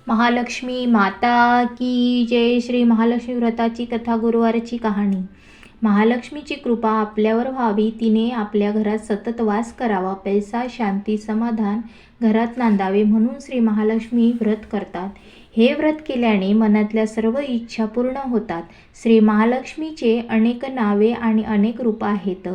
महालक्ष्मी माता की जय. श्री महालक्ष्मी व्रताची कथा. गुरुवारची कहाणी. महालक्ष्मीची कृपा आपल्यावर व्हावी, तिने आपल्या घरात सतत वास करावा, पैसा, शांती, समाधान घरात नांदावे म्हणून श्री महालक्ष्मी व्रत करतात. हे व्रत केल्याने मनातल्या सर्व इच्छा पूर्ण होतात. श्री महालक्ष्मीचे अनेक नावे आणि अनेक रूप आहेत.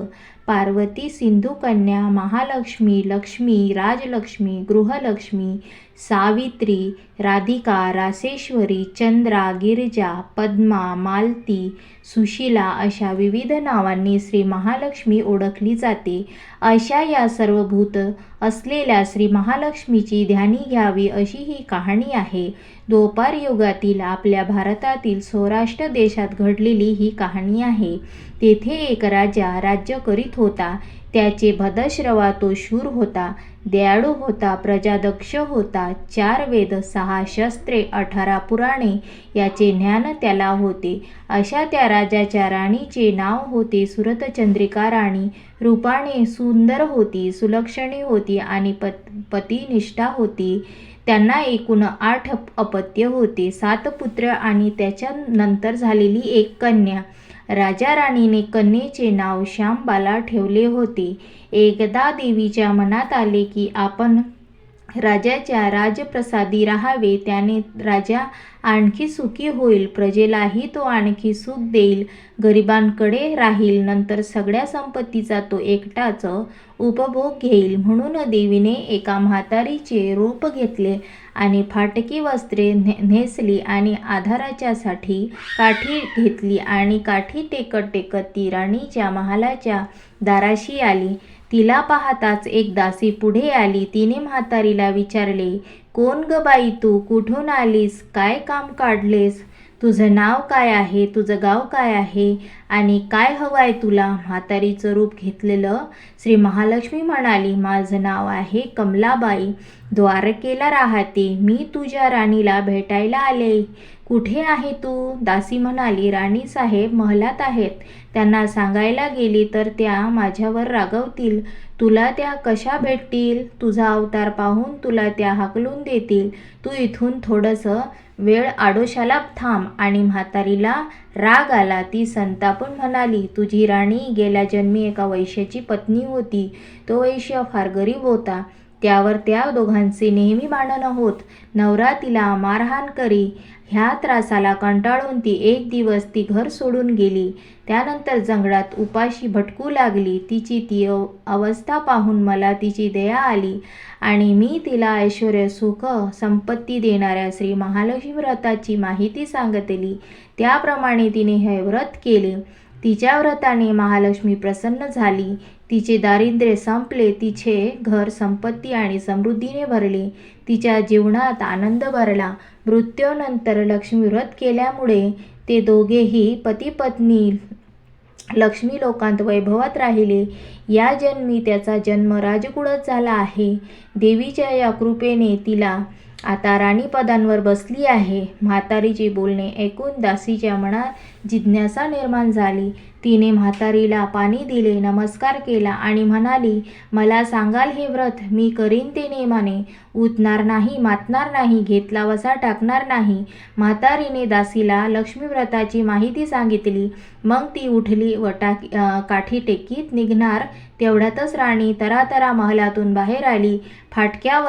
पार्वती, सिंधू कन्या, महालक्ष्मी, लक्ष्मी, राजलक्ष्मी, गृहलक्ष्मी, सावित्री, राधिका, रासेश्वरी, चंद्रा, गिरिजा, पद्मा, मालती, सुशीला अशा विविध नावांनी श्री महालक्ष्मी ओळखली जाते. अशा या सर्वभूत असलेल्या श्री महालक्ष्मीची ध्यानी घ्यावी अशी ही कहाणी आहे. द्वापार युगातील आपल्या भारतातील सौराष्ट्र देशात घडलेली ही कहाणी आहे. तेथे एक राजा राज्य करीत होता. त्याचे भदश्रवा तो शूर होता, दयाळू होता, प्रजादक्ष होता. 4 वेद, 6 शस्त्रे, 18 पुराणे याचे ज्ञान त्याला होते. अशा त्या राजाच्या राणीचे नाव होते सुरतचंद्रिका राणी. रूपाने सुंदर होती, सुलक्षणी होती आणि पतिनिष्ठा होती. त्यांना एकूण 8 अपत्य होते, 7 पुत्र आणि त्याच्यानंतर झालेली एक कन्या. राजा राणीने कन्येचे नाव श्यामबाला ठेवले होते. एकदा देवीच्या मनात आले की आपण राजाच्या राजप्रसादी राहावे, त्याने राजा आणखी सुखी होईल, प्रजेलाही तो आणखी सुख देईल, गरिबांकडे राहील, नंतर सगळ्या संपत्तीचा तो एकटाच उपभोग घेईल. म्हणून देवीने एका म्हातारीचे रूप घेतले आणि फाटकी वस्त्रे नेसली आणि आधाराच्यासाठी काठी घेतली आणि काठी टेकत टेकत ती राणीच्या महालाच्या दाराशी आली. तिला पाहताच एक दासी पुढे आली. तिने म्हातारीला विचारले, कोण ग बाई तू? कुठून आलीस? काय काम काढलेस? तुझं नाव काय आहे? तुझं गाव काय आहे? आणि काय हवंय तुला? म्हातारीचं रूप घेतलेलं श्री महालक्ष्मी म्हणाली, माझं नाव आहे कमलाबाई, द्वारकेला राहते. मी तुझ्या राणीला भेटायला आले. कुठे आहे तू? दासी म्हणाली, राणीसाहेब महलात आहेत. त्यांना सांगायला गेली तर त्या माझ्यावर रागवतील. तुला त्या कशा भेटतील? तुझा अवतार पाहून तुला त्या हाकलून देतील. तू इथून थोडंसं वेळ आडोशाला थांब. आणि म्हातारीला राग आला. ती संतापून म्हणाली, तुझी राणी गेल्या जन्मी एका वैश्याची पत्नी होती. तो वैश्य फार गरीब होता. त्यावर त्या दोघांचे नेहमी भांडण होत. नवरा तिला मारहाण करी. ह्या त्रासाला कंटाळून एक दिवस ती घर सोडून गेली. त्यानंतर जंगलात उपाशी भटकू लागली. तिची ती अवस्था पाहून मला तिची दया आली आणि मी तिला ऐश्वर्य, सुख, संपत्ती देणाऱ्या श्री महालक्ष्मी व्रताची माहिती सांगितली. त्याप्रमाणे तिने हे व्रत केले. तिच्या व्रताने महालक्ष्मी प्रसन्न झाली. तिचे दारिद्र्य संपले. तिचे घर संपत्ती आणि समृद्धीने भरले. तिच्या जीवनात आनंद भरला. मृत्यूनंतर लक्ष्मी व्रत केल्यामुळे ते दोघेही पती पत्नी लक्ष्मी लोकांत वैभवात राहिले. या जन्मी त्याचा जन्म राजकुळात झाला आहे. देवीच्या या कृपेने तिला आता राणीपदांवर बसली आहे. म्हातारीचे बोलणे ऐकून दासीच्या मनात जिज्ञासा निर्माण झाली. तिने म्हातारीला पाणी दिले, नमस्कार केला आणि म्हणाली, मला सांगाल हे व्रत? मी करीन ते नेमाने. उठणार नाही, मातणार नाही, घेतला वसा टाकणार नाही. म्हातारीने दासीला लक्ष्मी व्रताची माहिती सांगितली. मग ती उठली व काठी टेकीत निघणार. तेवढ्यातच राणी तरातरा महलातून बाहेर आली. फाटक्या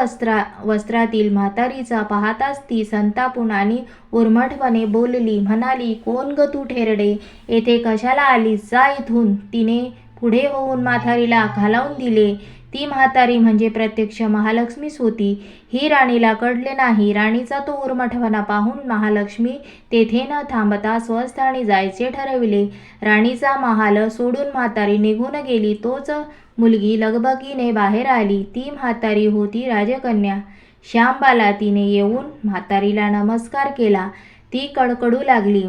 वस्त्रातील म्हातारीचा पाहताच ती संतापून आणि उर्मटपणे बोलली, म्हणाली, कोण ग तू ठेरडे? येथे कशाला आलीस? जा इथून. तिने पुढे होऊन म्हातारीला घालावून दिले. ती म्हातारी म्हणजे प्रत्यक्ष महालक्ष्मीच होती. ही राणीला कळले नाही. राणीचा तो उर्मटपणा पाहून महालक्ष्मी तेथे न थांबता स्वस्थानी जायचे ठरविले. राणीचा महाल सोडून म्हातारी निघून गेली. तोच मुलगी लगबगीने बाहेर आली. ती म्हातारी होती राजकन्या श्यामबाला. तिने येऊन म्हातारीला नमस्कार केला. ती कडकडू लागली,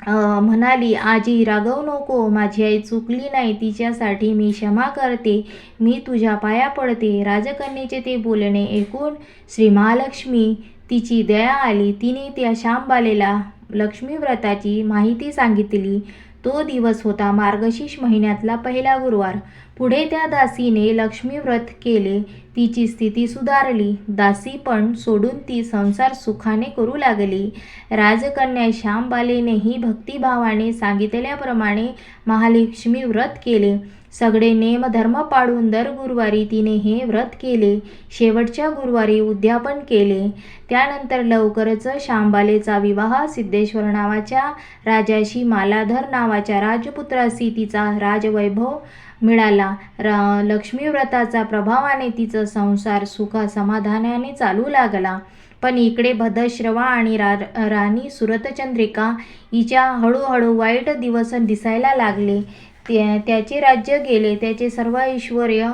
म्हणाली, आजी रागवू नको. माझी आई चुकली नाही. तिच्यासाठी मी क्षमा करते. मी तुझ्या पाया पडते. राजकन्येचे ते बोलणे ऐकून श्री महालक्ष्मी तिची दया आली. तिने त्या श्यामबालेला लक्ष्मी व्रताची माहिती सांगितली. तो दिवस होता मार्गशीर्ष महिन्यातला पहिला गुरुवार. पुढे त्या दासीने लक्ष्मी व्रत केले. तिची स्थिती सुधारली. दासी पण सोडून ती संसार सुखाने करू लागली. राजकन्या श्यामबालेनेही भक्तिभावाने सांगितल्याप्रमाणे महालक्ष्मी व्रत केले. सगळे नेमधर्म पाळून दर गुरुवारी तिने हे व्रत केले. शेवटच्या गुरुवारी उद्यापन केले. त्यानंतर लवकरच श्यामबालेचा विवाह सिद्धेश्वर नावाच्या राजाशी मालाधर नावाच्या राजपुत्राशी तिचा राजवैभव मिळाला. लक्ष्मी व्रताचा प्रभावाने तिचा संसार सुख समाधानाने चालू लागला. पण इकडे भद्रश्रवा आणि राणी सुरतचंद्रिका हिच्या हळूहळू वाईट दिवस दिसायला लागले. त्याचे राज्य गेले. त्याचे सर्व ऐश्वर्य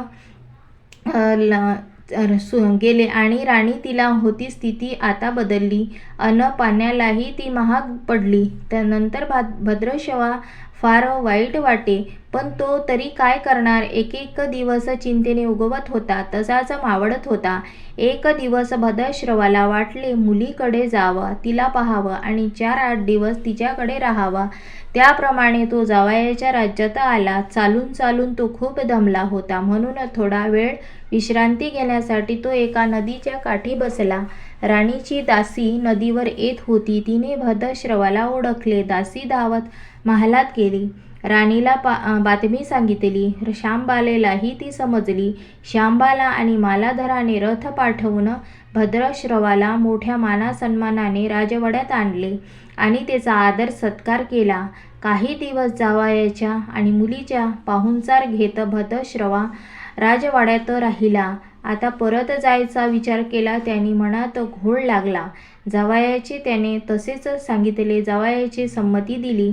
गेले आणि राणी तिला होती स्थिती आता बदलली. अन्न पाण्यालाही ती महाग पडली. त्यानंतर भद्रश्रवा फार वाईट वाटे, पण तो तरी काय करणार. एक एक दिवस चिंतेने उगवत होता तसाच मावळत होता. एक दिवस भद्रश्रवाला वाटले मुलीकडे जावं, तिला पाहावं आणि 4-8 दिवस तिच्याकडे राहावं. त्याप्रमाणे तो जावयाच्या राज्यात आला. चालून चालून तो खूप दमला होता, म्हणून थोडा वेळ विश्रांती घेण्यासाठी तो एका नदीच्या काठी बसला. राणीची दासी नदीवर येत होती. तिने भद्रश्रवाला ओळखले. दासी धावत महालात गेली. राणीला बातमी सांगितली. श्यामबालेलाही ती समजली. श्यामबाला आणि मालाधराने रथ पाठवून भद्रश्रवाला मोठ्या मानासन्मानाने राजवाड्यात आणले आणि त्याचा आदर सत्कार केला. काही दिवस जावयाच्या आणि मुलीच्या पाहुणचार घेत भद्रश्रवा राजवाड्यात राहिला. आता परत जायचा विचार केला. त्याने मनात घोळ लागला. जावयाचे त्याने तसेच सांगितले. जावयाची संमती दिली.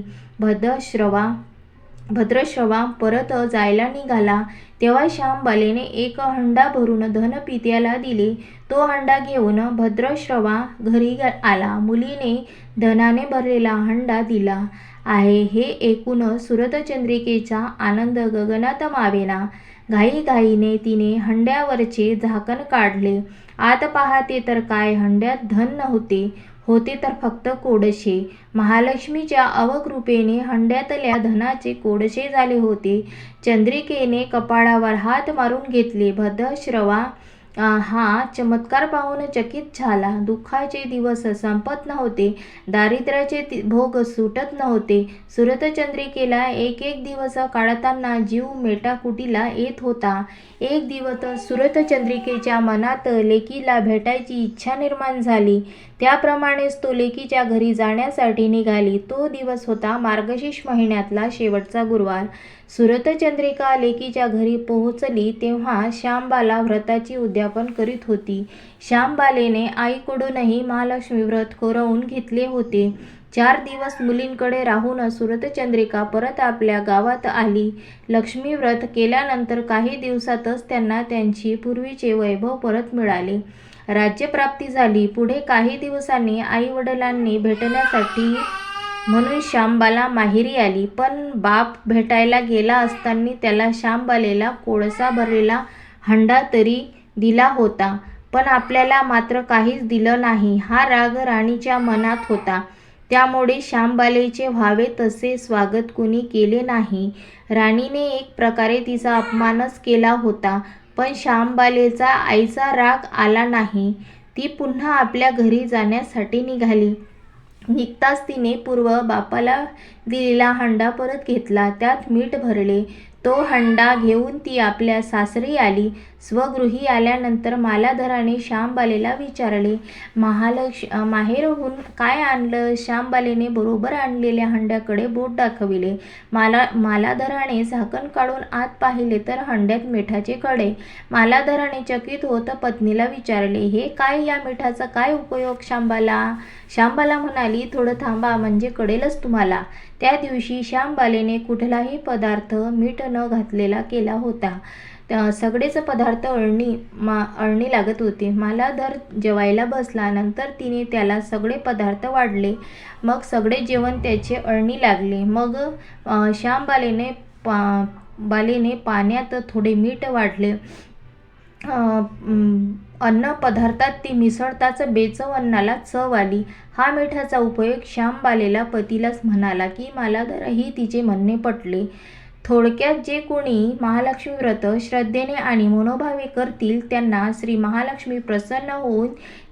भद्रश्रवा परत जायला निघाला तेव्हा श्यामबालेने एक हंडा भरून धन पित्याला दिले. तो हंडा घेऊन भद्रश्रवा घरी आला. मुलीने धनाने भरलेला हंडा दिला आहे हे ऐकून सुरतचंद्रिकेचा आनंद गगनात मावेना. घाईघाईने तिने हंड्यावरचे झाकण काढले. आत पाहते तर काय, हंड्यात धन नव्हते. होते तर फक्त कोडशे. महालक्ष्मीच्या अवकृपेने हंड्यातल्या धनाचे कोडशे झाले होते. चंद्रिकेने कपाळावर हात मारून घेतले. भद्रश्रवा हा चमत्कार पाहून चकित झाला. दुःखाचे दिवस संपत नव्हते. दारिद्र्याचे भोग सुटत नव्हते. सुरतचंद्रिकेला एक एक दिवस काढताना जीव मेटाकुटीला येत होता. एक दिवस सुरतचंद्रिकेच्या मनात लेकीला भेटायची इच्छा निर्माण झाली. त्याप्रमाणेच तो लेकीच्या घरी जाण्यासाठी निघाली. तो दिवस होता मार्गशीर्ष महिन्यातला शेवटचा गुरुवार. सुरतचंद्रिका लेकीच्या घरी पोहोचली तेव्हा श्यामबाला व्रताची उद्यापन करीत होती. श्यामबालेने आईकडूनही महालक्ष्मी व्रत करवून घेतले होते. 4 दिवस मुलींकडे राहून सुरतचंद्रिका परत आपल्या गावात आली. लक्ष्मी व्रत केल्यानंतर काही दिवसातच त्यांना त्यांची पूर्वीचे वैभव परत मिळाले. राज्यप्राप्ती झाली. पुढे काही दिवसांनी आईवडिलांनी भेटण्यासाठी म्हणून श्यामबाला माहेरी आली. पण बाप भेटायला गेला असताना त्याला श्यामबालेला कोळसा भरलेला हंडा तरी दिला होता, पण आपल्याला मात्र काहीच दिलं नाही. हा राग राणीच्या मनात होता. त्यामुळे श्यामबालेचे व्हावे तसे स्वागत कुणी केले नाही. राणीने एक प्रकारे तिचा अपमानच केला होता. पण श्यामबालेचा आईचा राग आला नाही. ती पुन्हा आपल्या घरी जाण्यासाठी निघाली. निघताच तिने पूर्व बापाला दिलेला हंडा परत घेतला. त्यात मीठ भरले. तो हंडा घेऊन ती आपल्या सासरी आली. स्वगृही आल्यानंतर मालाधराने श्यामबालेला विचारले, माहेरहून काय आणलं? श्यामबालेने बरोबर आणलेल्या हंड्याकडे बोट दाखविले. मालाधराने झाकण काढून आत पाहिले तर हंड्यात मिठाचे कडे. मालाधराने चकित होत पत्नीला विचारले, हे काय? या मिठाचा काय उपयोग श्यामबाला? श्यामबाला म्हणाली, थोडं थांबा म्हणजे कळेलच तुम्हाला. त्या दिवशी श्यामबालेने कुठलाही पदार्थ मीठ न घातलेला केला होता. सगळेच पदार्थ अळणी लागत होते. मालाधर जेवायला बसला. नंतर तिने त्याला सगळे पदार्थ वाढले. मग सगळे जेवण त्याचे अळणी लागले. मग श्यामबालेने पाण्यात थोडे मीठ वाढले. अन्न पदार्थात ती मिसळताच बेचव अन्नाला चव आली. हा मिठाचा उपयोग श्यामबालेला पतीलाच म्हणाला की मला तरही तिचे म्हणणे पटले. थोडक्यात जे कोणी महालक्ष्मी व्रत श्रद्धेने आणि मनोभावे करतील त्यांना श्री महालक्ष्मी प्रसन्न होऊन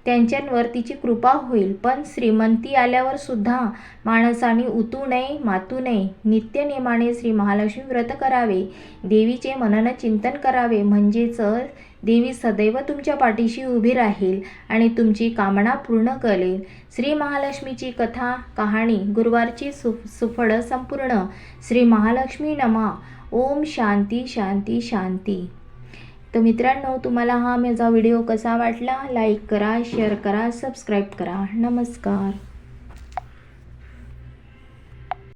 त्यांच्यावर तिची कृपा होईल. पण श्रीमंती आल्यावर सुद्धा माणसाने उतू नये, मातू नये. नित्यनेमाने श्री महालक्ष्मी व्रत करावे, देवीचे मनन चिंतन करावे, म्हणजेच देवी सदैव तुमच्या पाठीशी उभी राहील आणि तुमची कामना पूर्ण करेल. श्री महालक्ष्मीची कथा कहाणी गुरुवारची सुफळ संपूर्ण. श्री महालक्ष्मी नमा. ओम शांती शांती शांती. तर मित्रांनो, तुम्हाला हा माझा व्हिडिओ कसा वाटला? लाईक करा, शेअर करा, सबस्क्राईब करा. नमस्कार.